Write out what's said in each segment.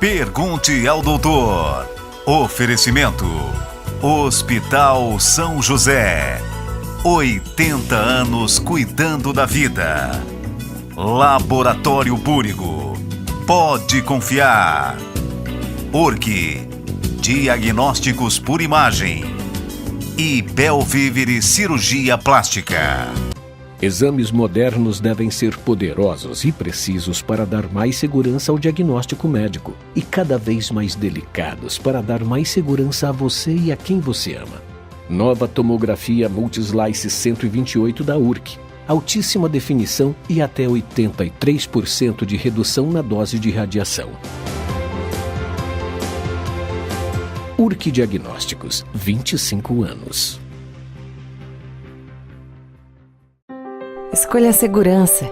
Pergunte ao doutor. Oferecimento: Hospital São José. 80 anos cuidando da vida. Laboratório Búrigo. Pode confiar. Urque. Diagnósticos por imagem. E Belvívere Cirurgia Plástica. Exames modernos devem ser poderosos e precisos para dar mais segurança ao diagnóstico médico e cada vez mais delicados para dar mais segurança a você e a quem você ama. Nova tomografia Multislice 128 da Urque. Altíssima definição e até 83% de redução na dose de radiação. Urque Diagnósticos, 25 anos. Escolha a segurança,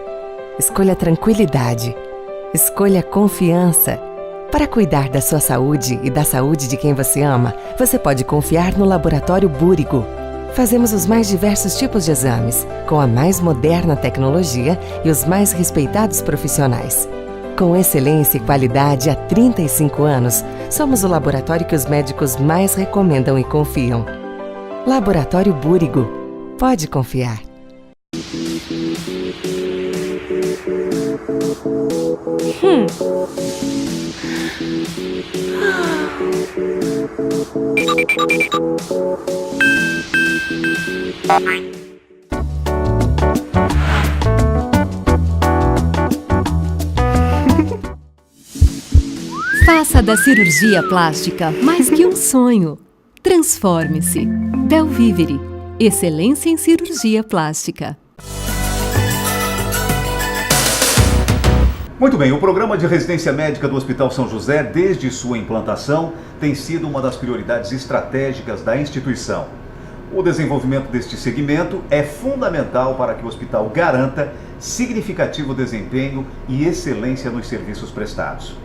escolha a tranquilidade, escolha a confiança. Para cuidar da sua saúde e da saúde de quem você ama, você pode confiar no Laboratório Búrigo. Fazemos os mais diversos tipos de exames, com a mais moderna tecnologia e os mais respeitados profissionais. Com excelência e qualidade há 35 anos, somos o laboratório que os médicos mais recomendam e confiam. Laboratório Búrigo. Pode confiar. Faça da cirurgia plástica mais que um sonho. Transforme-se. Belvívere. Excelência em cirurgia plástica. Muito bem, o programa de residência médica do Hospital São José, desde sua implantação, tem sido uma das prioridades estratégicas da instituição. O desenvolvimento deste segmento é fundamental para que o hospital garanta significativo desempenho e excelência nos serviços prestados.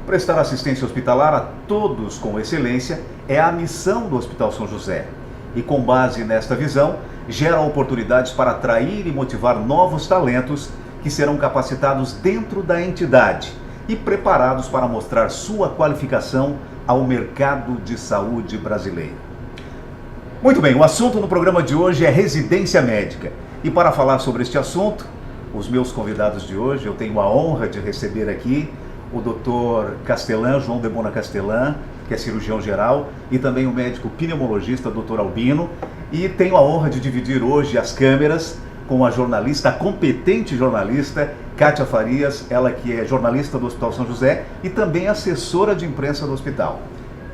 Prestar assistência hospitalar a todos com excelência é a missão do Hospital São José. E com base nesta visão, gera oportunidades para atrair e motivar novos talentos que serão capacitados dentro da entidade e preparados para mostrar sua qualificação ao mercado de saúde brasileiro. Muito bem, o assunto no programa de hoje é residência médica. E para falar sobre este assunto, os meus convidados de hoje, eu tenho a honra de receber aqui o Dr. Castelã, João Debona Castelã, que é cirurgião geral, e também o médico pneumologista, Dr. Albino. E tenho a honra de dividir hoje as câmeras com a jornalista, a competente jornalista, Kátia Farias, ela que é jornalista do Hospital São José e também assessora de imprensa do hospital.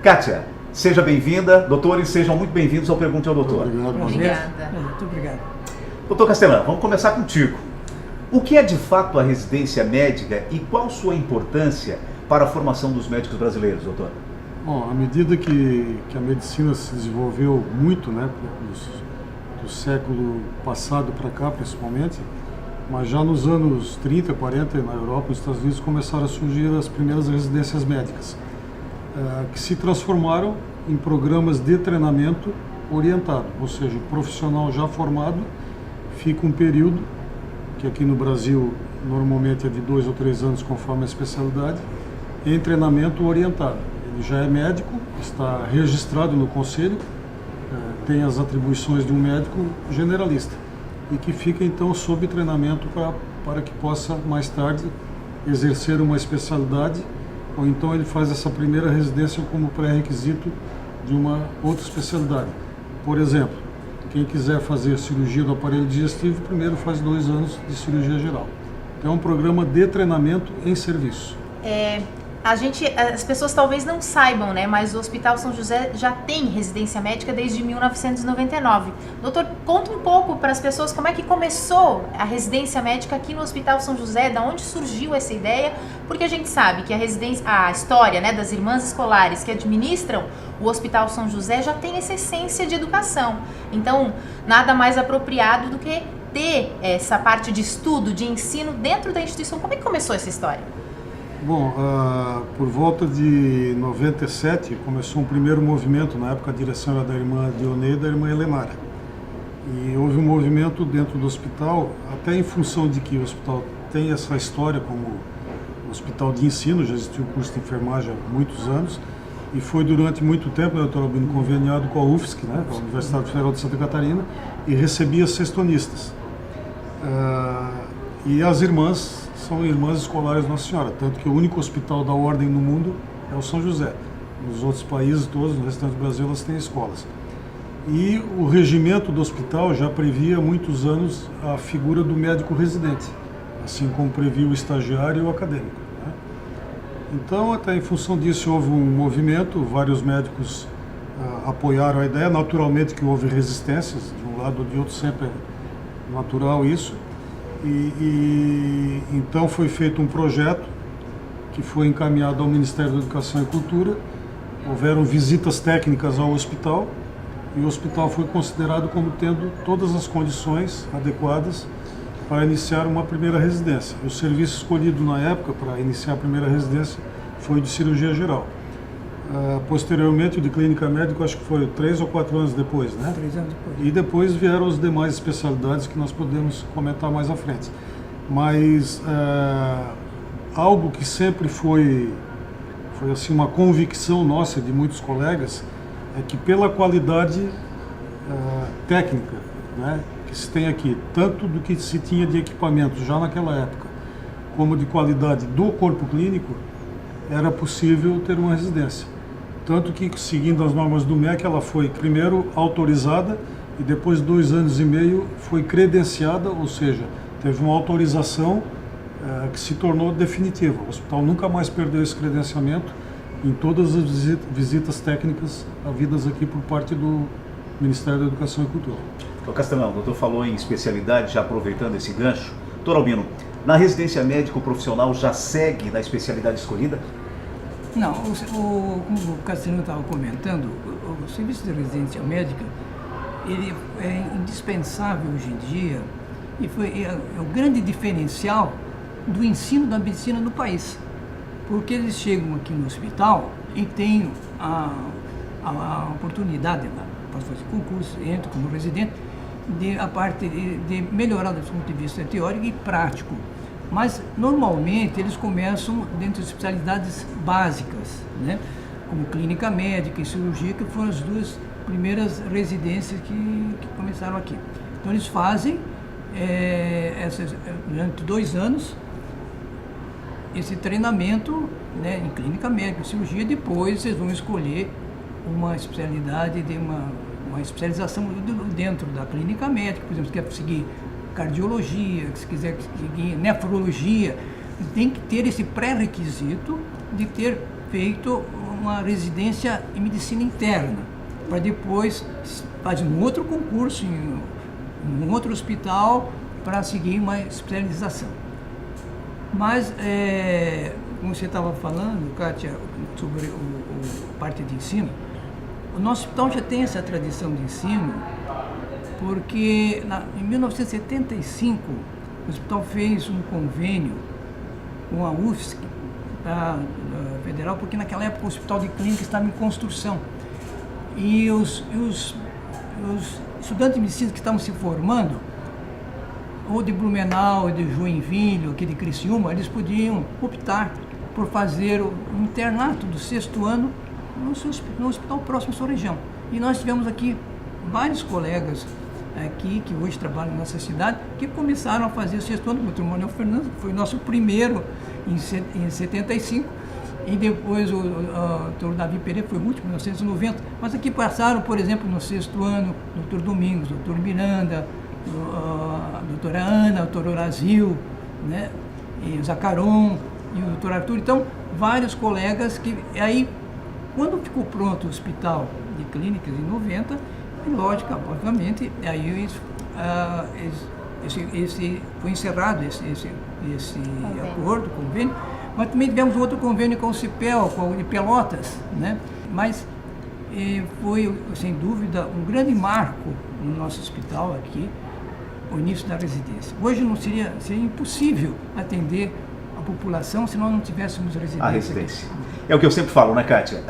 Kátia, seja bem-vinda. Doutores, sejam muito bem-vindos ao Pergunte ao Doutor. Obrigada. Muito obrigado. Doutor Castelã, vamos começar contigo. O que é de fato a residência médica e qual sua importância para a formação dos médicos brasileiros, doutor? Bom, à medida que a medicina se desenvolveu muito, né, do século passado para cá principalmente, mas já nos anos 30, 40 na Europa e nos Estados Unidos começaram a surgir as primeiras residências médicas, que se transformaram em programas de treinamento orientado, ou seja, o profissional já formado fica um período, que aqui no Brasil normalmente é de 2 ou 3 anos conforme a especialidade, em treinamento orientado. Ele já é médico, está registrado no conselho, tem as atribuições de um médico generalista e que fica então sob treinamento para que possa mais tarde exercer uma especialidade, ou então ele faz essa primeira residência como pré-requisito de uma outra especialidade. Por exemplo, quem quiser fazer cirurgia do aparelho digestivo, primeiro faz 2 anos de cirurgia geral. Então é um programa de treinamento em serviço. As pessoas talvez não saibam, né? Mas o Hospital São José já tem residência médica desde 1999. Doutor, conta um pouco para as pessoas como é que começou a residência médica aqui no Hospital São José, da onde surgiu essa ideia, porque a gente sabe que a história, né, das irmãs escolares que administram o Hospital São José já tem essa essência de educação. Então, nada mais apropriado do que ter essa parte de estudo, de ensino dentro da instituição. Como é que começou essa história? Bom, por volta de 97 começou um primeiro movimento, na época a direção era da irmã Dionê e da irmã Helenara. E houve um movimento dentro do hospital, até em função de que o hospital tem essa história como hospital de ensino, já existia o curso de enfermagem há muitos anos, e foi durante muito tempo, doutor Albino, conveniado com a UFSC, né, a Universidade Federal de Santa Catarina, e recebia sextonistas. E as irmãs são irmãs escolares Nossa Senhora, tanto que o único hospital da ordem no mundo é o São José. Nos outros países todos, no restante do Brasil, elas têm escolas. E o regimento do hospital já previa há muitos anos a figura do médico residente, assim como previa o estagiário e o acadêmico, né? Então, até em função disso, houve um movimento, vários médicos apoiaram a ideia, naturalmente que houve resistências, de um lado ou de outro, sempre é natural isso, e então foi feito um projeto que foi encaminhado ao Ministério da Educação e Cultura, houveram visitas técnicas ao hospital, e o hospital foi considerado como tendo todas as condições adequadas para iniciar uma primeira residência. O serviço escolhido na época para iniciar a primeira residência foi de cirurgia geral. Posteriormente, o de clínica médica, acho que foi 3 ou 4 anos depois, né? 3 anos depois. E depois vieram as demais especialidades que nós podemos comentar mais à frente. Mas algo que sempre foi assim, uma convicção nossa, de muitos colegas, é que pela qualidade técnica, né, que se tem aqui, tanto do que se tinha de equipamento já naquela época, como de qualidade do corpo clínico, era possível ter uma residência. Tanto que, seguindo as normas do MEC, ela foi primeiro autorizada e depois 2 anos e meio foi credenciada, ou seja, teve uma autorização que se tornou definitiva. O hospital nunca mais perdeu esse credenciamento em todas as visitas técnicas havidas aqui por parte do Ministério da Educação e Cultura. Doutor Castelão, o doutor falou em especialidade, já aproveitando esse gancho. Doutor Albino, na residência médica o profissional já segue na especialidade escolhida? Não, como o Castelão estava comentando, o serviço de residência médica, ele é indispensável hoje em dia e é o grande diferencial do ensino da medicina no país. Porque eles chegam aqui no hospital e têm a oportunidade, para fazer concurso, entram como residente, a parte de melhorar do ponto de vista teórico e prático. Mas, normalmente, eles começam dentro de especialidades básicas, né? Como clínica médica e cirurgia, que foram as 2 primeiras residências que começaram aqui. Então, eles fazem, durante 2 anos, esse treinamento, né, em clínica médica e cirurgia. Depois, vocês vão escolher uma especialidade, uma especialização dentro da clínica médica. Por exemplo, se quer seguir cardiologia, se quiser seguir nefrologia, tem que ter esse pré-requisito de ter feito uma residência em medicina interna, para depois fazer um outro concurso em um outro hospital para seguir uma especialização. Mas, como você estava falando, Kátia, sobre a parte de ensino, o nosso hospital já tem essa tradição de ensino, porque em 1975 o hospital fez um convênio com a UFSC federal, porque naquela época o hospital de clínica estava em construção. E os estudantes de medicina que estavam se formando, ou de Blumenau, ou de Joinville, ou aqui de Criciúma, eles podiam optar por fazer o internato do 6º ano no hospital próximo à sua região. E nós tivemos aqui vários colegas aqui, que hoje trabalham na nossa cidade, que começaram a fazer o 6º ano. O Dr. Manuel Fernandes foi o nosso primeiro em 75, e depois o Dr. Davi Pereira foi o último, em 1990. Mas aqui passaram, por exemplo, no 6º ano, Dr. Domingos, Dr. Miranda, a doutora Ana, o doutor Horazil, né, e o Zacaron e o doutor Arthur. Então, vários colegas que... Aí, quando ficou pronto o hospital de clínicas em 90, lógico, obviamente, aí foi encerrado esse acordo, convênio, mas também tivemos outro convênio com o CIPEL, com o de Pelotas, né? Mas foi, sem dúvida, um grande marco no nosso hospital aqui, o início da residência. Hoje não seria impossível atender a população se nós não tivéssemos residência. A residência. É o que eu sempre falo, né, Kátia?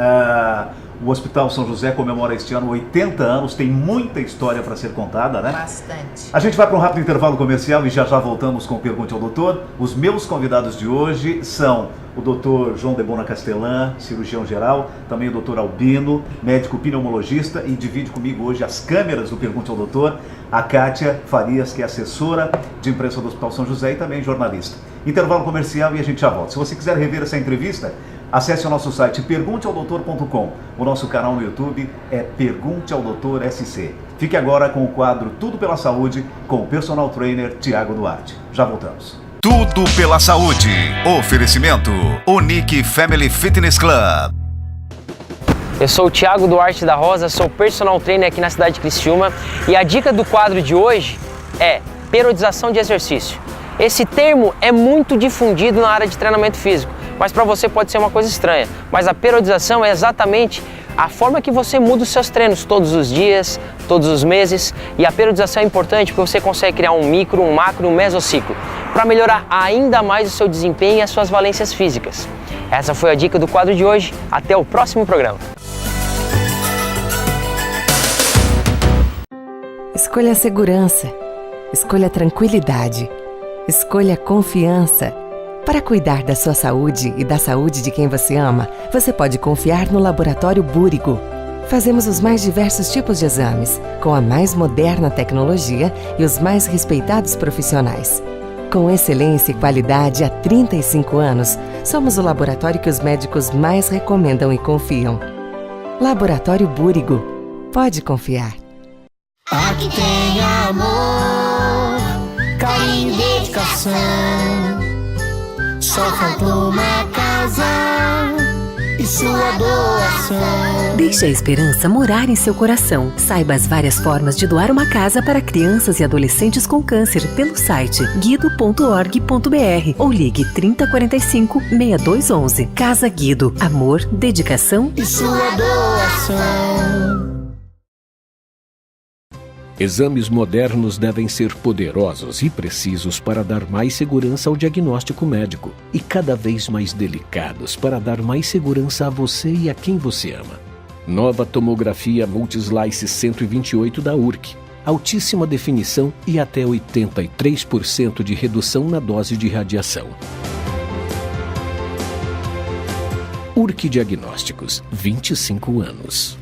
O Hospital São José comemora este ano 80 anos, tem muita história para ser contada, né? Bastante. A gente vai para um rápido intervalo comercial e já voltamos com Pergunte ao Doutor. Os meus convidados de hoje são o Dr. João de Bona Castelã, cirurgião geral, também o Dr. Albino, médico pneumologista, e divide comigo hoje as câmeras do Pergunte ao Doutor, a Kátia Farias, que é assessora de imprensa do Hospital São José e também jornalista. Intervalo comercial e a gente já volta. Se você quiser rever essa entrevista, acesse o nosso site pergunteaudoutor.com. O nosso canal no YouTube é Pergunte ao Doutor SC. Fique agora com o quadro Tudo pela Saúde com o personal trainer Tiago Duarte. Já voltamos. Tudo pela Saúde. Oferecimento Unique Family Fitness Club. Eu sou o Tiago Duarte da Rosa, sou personal trainer aqui na cidade de Criciúma e a dica do quadro de hoje é periodização de exercício. Esse termo é muito difundido na área de treinamento físico, mas para você pode ser uma coisa estranha. Mas a periodização é exatamente a forma que você muda os seus treinos todos os dias, todos os meses. E a periodização é importante porque você consegue criar um micro, um macro e um mesociclo para melhorar ainda mais o seu desempenho e as suas valências físicas. Essa foi a dica do quadro de hoje. Até o próximo programa. Escolha a segurança. Escolha a tranquilidade. Escolha a confiança. Para cuidar da sua saúde e da saúde de quem você ama, você pode confiar no Laboratório Búrigo. Fazemos os mais diversos tipos de exames, com a mais moderna tecnologia e os mais respeitados profissionais. Com excelência e qualidade há 35 anos, somos o laboratório que os médicos mais recomendam e confiam. Laboratório Búrigo. Pode confiar. Aqui tem amor, carinho e dedicação. Só faltou uma casa e sua doação. Deixe a esperança morar em seu coração. Saiba as várias formas de doar uma casa para crianças e adolescentes com câncer pelo site guido.org.br ou ligue 3045-6211. Casa Guido. Amor, dedicação e sua doação. Exames modernos devem ser poderosos e precisos para dar mais segurança ao diagnóstico médico e cada vez mais delicados para dar mais segurança a você e a quem você ama. Nova tomografia Multislice 128 da URC. Altíssima definição e até 83% de redução na dose de radiação. URC Diagnósticos, 25 anos.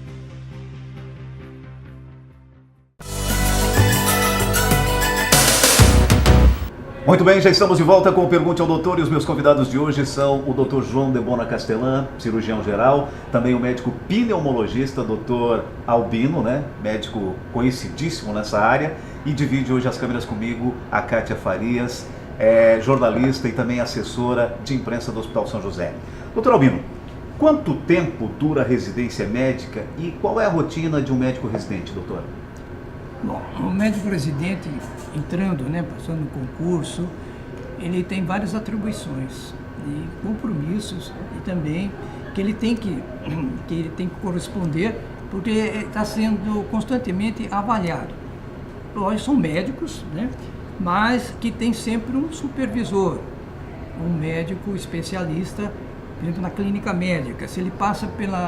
Muito bem, já estamos de volta com o Pergunte ao Doutor e os meus convidados de hoje são o Dr. João de Bona Castelã, cirurgião geral, também o médico pneumologista, Dr. Albino, né? Médico conhecidíssimo nessa área, e divide hoje as câmeras comigo a Kátia Farias, jornalista e também assessora de imprensa do Hospital São José. Dr. Albino, quanto tempo dura a residência médica e qual é a rotina de um médico residente, doutor? Bom, o médico residente entrando, passando no concurso, ele tem várias atribuições e compromissos e também que ele tem que corresponder porque está sendo constantemente avaliado. Lógico, são médicos, mas que tem sempre um supervisor, um médico especialista, por exemplo, na clínica médica. Se ele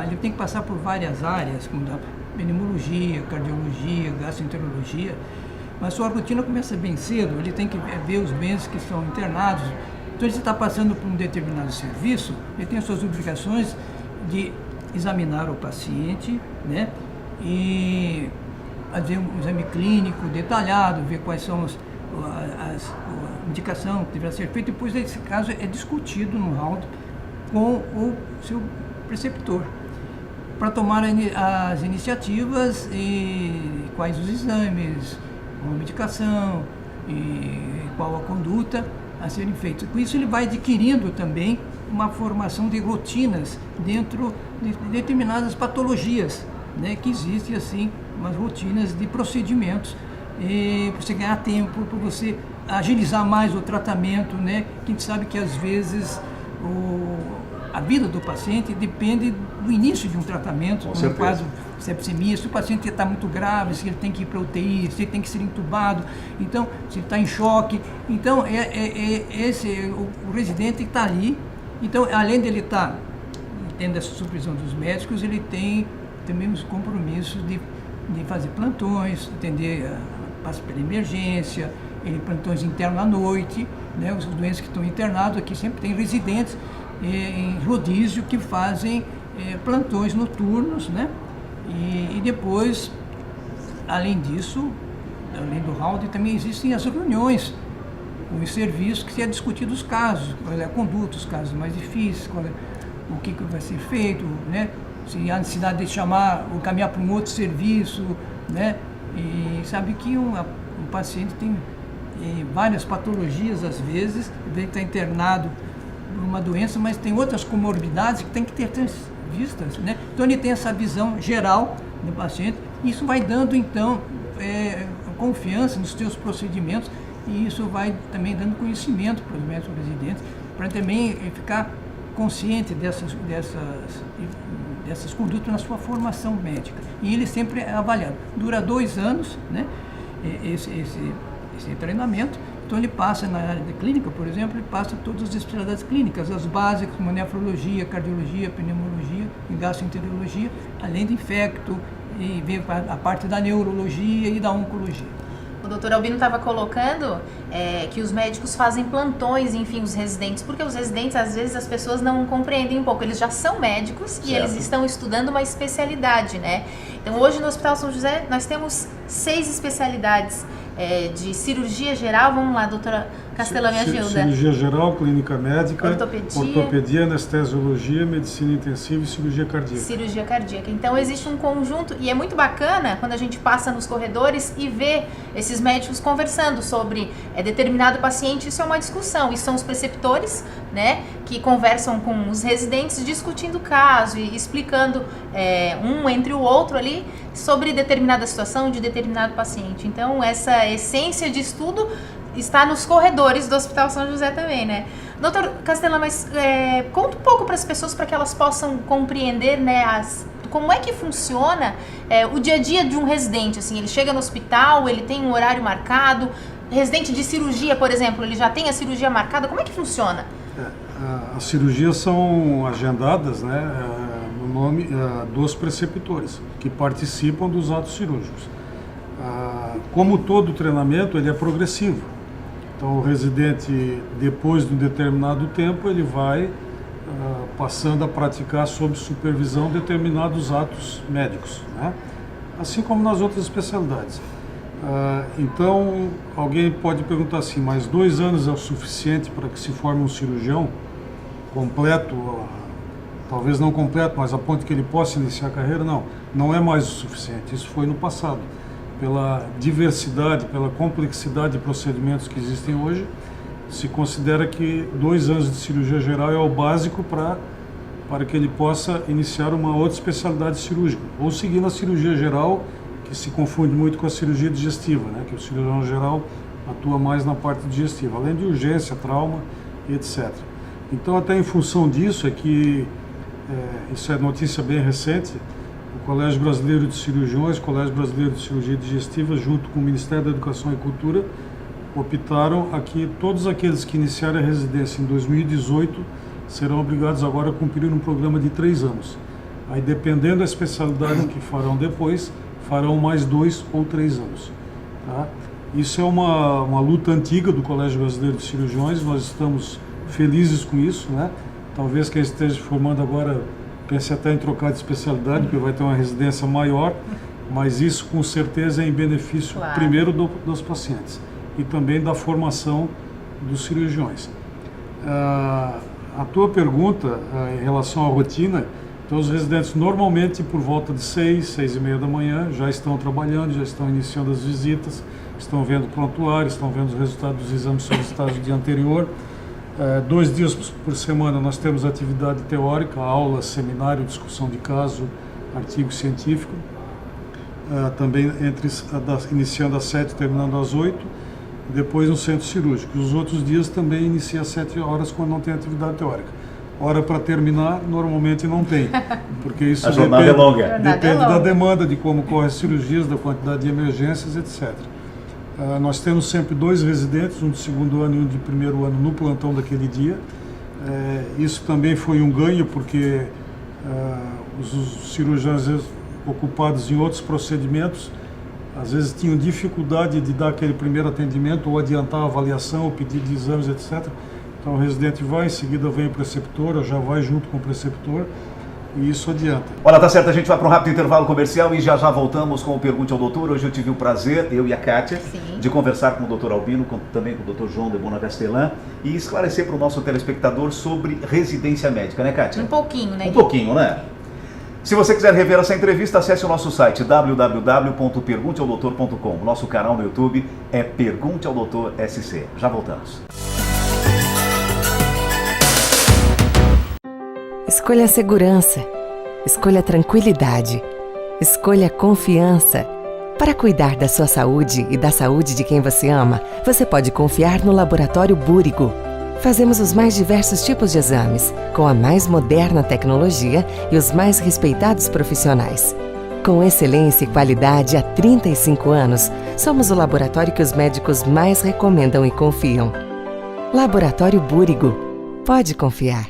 ele tem que passar por várias áreas, como pneumologia, cardiologia, gastroenterologia, mas sua rotina começa bem cedo, ele tem que ver os bens que são internados. Então, ele está passando por um determinado serviço, ele tem as suas obrigações de examinar o paciente, e fazer um exame clínico detalhado, ver quais são a indicação que deverá ser feita. Depois, esse caso é discutido no laudo com o seu preceptor, para tomar as iniciativas e quais os exames, qual a medicação e qual a conduta a serem feitas. Com isso ele vai adquirindo também uma formação de rotinas dentro de determinadas patologias, que existem assim, umas rotinas de procedimentos para você ganhar tempo, para você agilizar mais o tratamento, que a gente sabe que às vezes a vida do paciente depende do início de um tratamento, no caso de sepsemia, se o paciente está muito grave, se ele tem que ir para UTI, se ele tem que ser entubado, então, se ele está em choque. Então, o residente está ali, então, além dele estar tendo essa supervisão dos médicos, ele tem também os compromissos de fazer plantões, atender passa pela emergência, plantões internos à noite, né? Os doentes que estão internados aqui sempre tem residentes em rodízio que fazem plantões noturnos, né? E depois, além disso, além do round, também existem as reuniões com os serviços que se é discutido os casos, qual é a conduta, os casos mais difíceis, o que vai ser feito, né? Se há necessidade de chamar ou caminhar para um outro serviço, né? E sabe que um paciente tem várias patologias, às vezes, ele está internado por uma doença, mas tem outras comorbidades que tem que ter vistas, né? Então ele tem essa visão geral do paciente, e isso vai dando, então, confiança nos seus procedimentos, e isso vai também dando conhecimento para os médicos residentes, para também ficar consciente dessas condutas na sua formação médica. E ele sempre é avaliado. Dura 2 anos, né, esse treinamento. Então ele passa na área da clínica, por exemplo, ele passa todas as especialidades clínicas, as básicas, como nefrologia, cardiologia, pneumologia e gastroenterologia, além de infecto, e vem a parte da neurologia e da oncologia. O doutor Albino estava colocando que os médicos fazem plantões, enfim, os residentes, porque os residentes, às vezes, as pessoas não compreendem um pouco. Eles já são médicos e eles estão estudando uma especialidade, né? Então, hoje no Hospital São José, nós temos 6 especialidades de cirurgia geral. Vamos lá, doutora Castela, me ajuda. Cirurgia geral, clínica médica, ortopedia, anestesiologia, medicina intensiva e cirurgia cardíaca. Cirurgia cardíaca. Então existe um conjunto, e é muito bacana quando a gente passa nos corredores e vê esses médicos conversando sobre determinado paciente. Isso é uma discussão, e são os preceptores, né, que conversam com os residentes, discutindo o caso e explicando um entre o outro ali sobre determinada situação de determinado paciente. Então essa essência de estudo está nos corredores do Hospital São José também, né? Doutor Castela, mas conta um pouco para as pessoas, para que elas possam compreender, né, como é que funciona o dia a dia de um residente. Assim, ele chega no hospital, ele tem um horário marcado. Residente de cirurgia, por exemplo, ele já tem a cirurgia marcada. Como é que funciona? As cirurgias são agendadas, né, no nome dos preceptores, que participam dos atos cirúrgicos. Como todo treinamento, ele é progressivo. Então, o residente, depois de um determinado tempo, ele vai passando a praticar sob supervisão determinados atos médicos, né? Assim como nas outras especialidades. Então, alguém pode perguntar assim, mas 2 anos é o suficiente para que se forme um cirurgião completo, talvez não completo, mas a ponto que ele possa iniciar a carreira? Não, não é mais o suficiente. Isso foi no passado. Pela diversidade, pela complexidade de procedimentos que existem hoje, se considera que 2 anos de cirurgia geral é o básico para que ele possa iniciar uma outra especialidade cirúrgica, ou seguir na cirurgia geral, que se confunde muito com a cirurgia digestiva, né? Que o cirurgião geral atua mais na parte digestiva, além de urgência, trauma e etc. Então, até em função disso, isso é notícia bem recente, o Colégio Brasileiro de Cirurgiões, o Colégio Brasileiro de Cirurgia Digestiva, junto com o Ministério da Educação e Cultura, optaram a que todos aqueles que iniciarem a residência em 2018 serão obrigados agora a cumprir um programa de 3 anos. Aí, dependendo da especialidade que farão depois, farão mais 2 ou 3 anos. Tá? Isso é uma luta antiga do Colégio Brasileiro de Cirurgiões, nós estamos felizes com isso, né? Talvez quem esteja formando agora pense até em trocar de especialidade, porque vai ter uma residência maior, mas isso com certeza é em benefício, primeiro, dos pacientes e também da formação dos cirurgiões. A tua pergunta em relação à rotina, então os residentes normalmente por volta de 6h30 da manhã já estão trabalhando, já estão iniciando as visitas, estão vendo o prontuário, estão vendo os resultados dos exames solicitados no dia anterior. 2 dias por semana nós temos atividade teórica, aula, seminário, discussão de caso, artigo científico, também iniciando às 7h e terminando às 8h, depois no centro cirúrgico. Os outros dias também inicia às 7 horas quando não tem atividade teórica. Hora para terminar, normalmente não tem, porque isso depende da demanda, de como correm as cirurgias, da quantidade de emergências, etc. Nós temos sempre 2 residentes, um de 2º ano e um de 1º ano no plantão daquele dia. Isso também foi um ganho, porque Os cirurgiões, às vezes, ocupados em outros procedimentos, às vezes tinham dificuldade de dar aquele primeiro atendimento ou adiantar a avaliação, o pedido de exames, etc. Então o residente vai, em seguida vem o preceptor, ou já vai junto com o preceptor, e isso adianta. Olha, tá certo, a gente vai para um rápido intervalo comercial e já voltamos com o Pergunte ao Doutor. Hoje eu tive o prazer, eu e a Kátia, de conversar com o Dr. Albino, também com o Dr. João Debona Castelã, e esclarecer para o nosso telespectador sobre residência médica, né, Kátia? Um pouquinho, né? Um pouquinho, né? Se você quiser rever essa entrevista, acesse o nosso site www.pergunteaodoutor.com. Nosso canal no YouTube é Pergunte ao Doutor SC. Já voltamos. Escolha a segurança. Escolha a tranquilidade. Escolha a confiança. Para cuidar da sua saúde e da saúde de quem você ama, você pode confiar no Laboratório Búrigo. Fazemos os mais diversos tipos de exames, com a mais moderna tecnologia e os mais respeitados profissionais. Com excelência e qualidade há 35 anos, somos o laboratório que os médicos mais recomendam e confiam. Laboratório Búrigo. Pode confiar.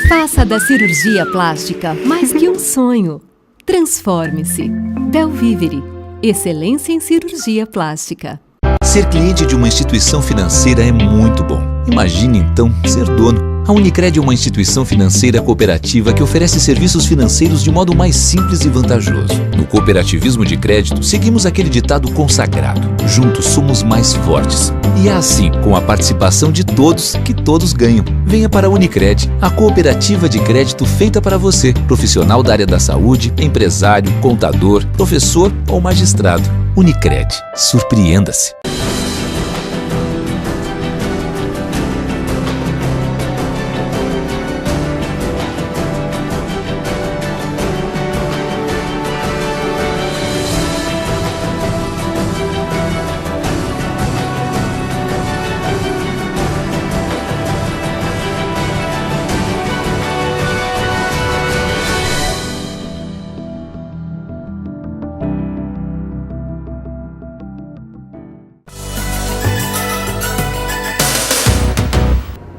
Faça da cirurgia plástica mais que um sonho. Transforme-se. Belvivere. Excelência em cirurgia plástica. Ser cliente de uma instituição financeira é muito bom. Imagine então ser dono. A Unicred é uma instituição financeira cooperativa que oferece serviços financeiros de modo mais simples e vantajoso. No cooperativismo de crédito, seguimos aquele ditado consagrado: juntos somos mais fortes. E é assim, com a participação de todos, que todos ganham. Venha para a Unicred, a cooperativa de crédito feita para você, profissional da área da saúde, empresário, contador, professor ou magistrado. Unicred, surpreenda-se.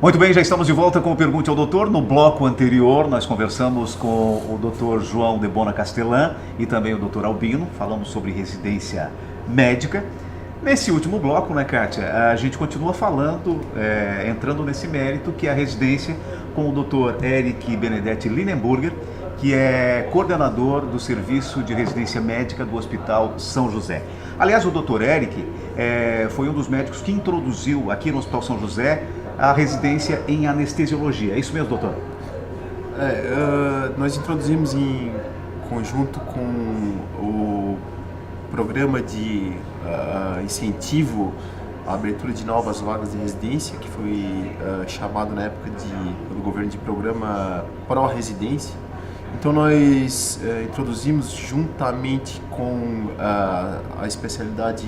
Muito bem, já estamos de volta com o Pergunte ao Doutor. No bloco anterior, nós conversamos com o Dr. João Debona Castelã e também o Dr. Albino. Falamos sobre residência médica. Nesse último bloco, né, Kátia, a gente continua falando, entrando nesse mérito, que é a residência com o Dr. Eric Benedetti Linenburger, que é coordenador do Serviço de Residência Médica do Hospital São José. Aliás, o Dr. Eric foi um dos médicos que introduziu aqui no Hospital São José a residência em anestesiologia. É isso mesmo, doutor? Nós introduzimos em conjunto com o programa de incentivo à abertura de novas vagas de residência, que foi chamado na época pelo governo de programa Pró-Residência. Então nós introduzimos juntamente com a especialidade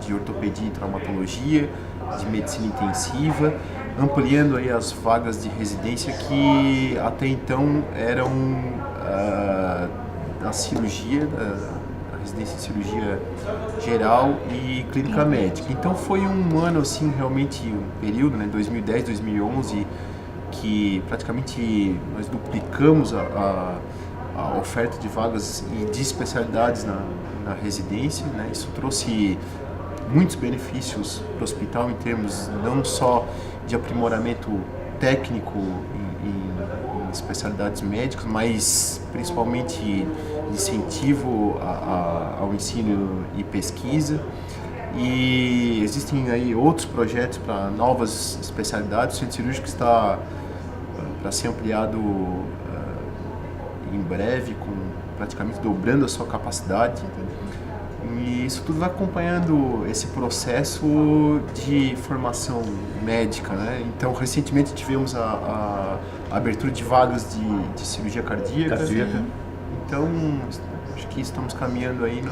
de ortopedia e traumatologia, de medicina intensiva, ampliando aí as vagas de residência que até então eram da cirurgia, da residência em cirurgia geral e clínica médica. Então foi um ano assim, realmente um período, né, 2010, 2011, que praticamente nós duplicamos a oferta de vagas e de especialidades na residência, né? Isso trouxe muitos benefícios para o hospital em termos não só de aprimoramento técnico em especialidades médicas, mas principalmente de incentivo ao ensino e pesquisa. E existem aí outros projetos para novas especialidades. O centro cirúrgico está para ser ampliado em breve, praticamente dobrando a sua capacidade. E isso tudo vai acompanhando esse processo de formação médica, né? Então, recentemente tivemos a abertura de vagas de cirurgia cardíaca. Então, acho que estamos caminhando aí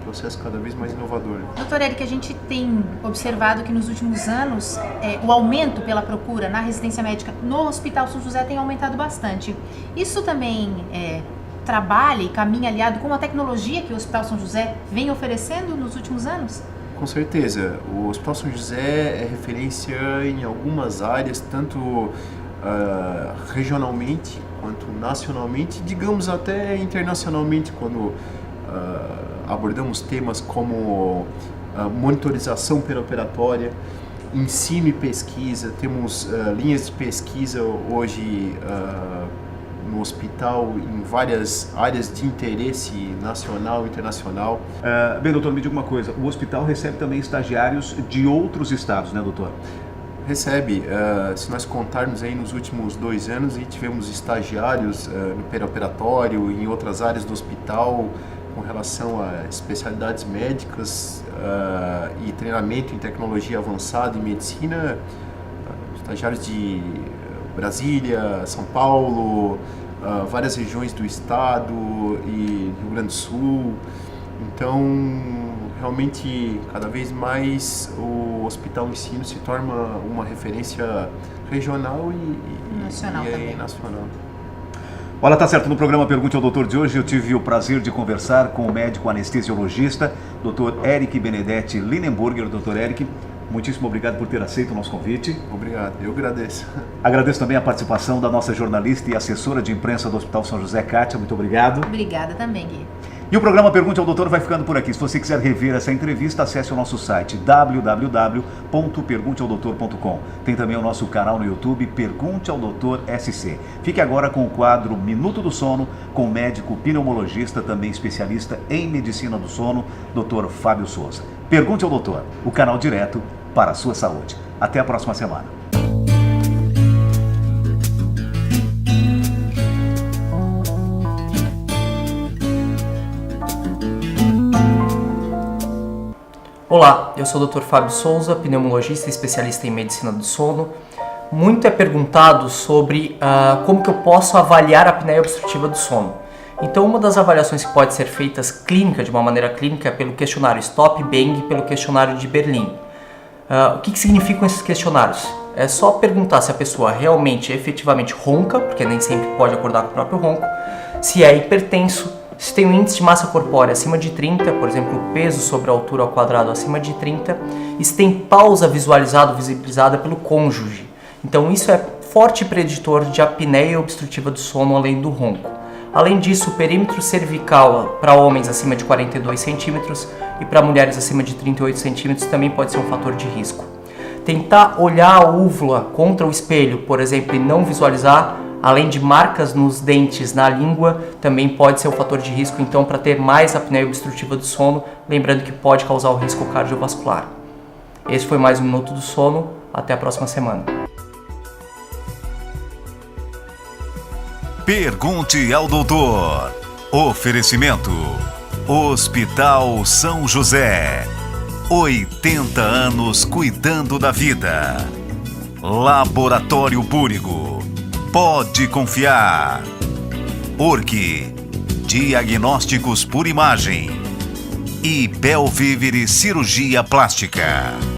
processo cada vez mais inovador. Doutor Eric, a gente tem observado que nos últimos anos o aumento pela procura na residência médica no Hospital São José tem aumentado bastante. Isso também trabalha e caminha aliado com a tecnologia que o Hospital São José vem oferecendo nos últimos anos? Com certeza. O Hospital São José é referência em algumas áreas, tanto regionalmente quanto nacionalmente, digamos até internacionalmente, quando abordamos temas como monitorização perioperatória, ensino e pesquisa. Temos linhas de pesquisa hoje no hospital em várias áreas de interesse nacional e internacional. Bem, doutor, me diga uma coisa, o hospital recebe também estagiários de outros estados, né, doutor? Recebe. Se nós contarmos aí nos últimos 2 anos, aí tivemos estagiários no perioperatório, em outras áreas do hospital, com relação a especialidades médicas e treinamento em tecnologia avançada e medicina, estagiários de Brasília, São Paulo, várias regiões do estado e Rio Grande do Sul. Então, realmente, cada vez mais o Hospital Ensino se torna uma referência regional e nacional. Olha, tá certo, no programa Pergunte ao Doutor de hoje eu tive o prazer de conversar com o médico anestesiologista, Dr. Eric Benedetti Linenburger. Dr. Eric, muitíssimo obrigado por ter aceito o nosso convite. Obrigado, eu agradeço. Agradeço também a participação da nossa jornalista e assessora de imprensa do Hospital São José, Kátia. Muito obrigado. Obrigada também, Gui. E o programa Pergunte ao Doutor vai ficando por aqui. Se você quiser rever essa entrevista, acesse o nosso site www.pergunteaodoutor.com. Tem também o nosso canal no YouTube, Pergunte ao Doutor SC. Fique agora com o quadro Minuto do Sono, com o médico pneumologista, também especialista em medicina do sono, Dr. Fábio Souza. Pergunte ao Doutor, o canal direto para a sua saúde. Até a próxima semana. Olá, eu sou o Dr. Fábio Souza, pneumologista e especialista em medicina do sono. Muito é perguntado sobre como que eu posso avaliar a apneia obstrutiva do sono. Então, uma das avaliações que pode ser feitas de uma maneira clínica, é pelo questionário Stop Bang e pelo questionário de Berlim. O que significam esses questionários? É só perguntar se a pessoa realmente, efetivamente ronca, porque nem sempre pode acordar com o próprio ronco, se é hipertenso, se tem um índice de massa corpórea acima de 30, por exemplo, o peso sobre a altura ao quadrado acima de 30, e se tem pausa visibilizada pelo cônjuge. Então isso é forte preditor de apneia obstrutiva do sono, além do ronco. Além disso, o perímetro cervical para homens acima de 42 centímetros e para mulheres acima de 38 centímetros também pode ser um fator de risco. Tentar olhar a úvula contra o espelho, por exemplo, e não visualizar, além de marcas nos dentes, na língua, também pode ser um fator de risco, então, para ter mais apneia obstrutiva do sono, lembrando que pode causar o risco cardiovascular. Esse foi mais um Minuto do Sono, até a próxima semana. Pergunte ao Doutor. Oferecimento: Hospital São José. 80 anos cuidando da vida. Laboratório Búrigo. Pode confiar. Orque, diagnósticos por imagem. E Belvivere Cirurgia Plástica.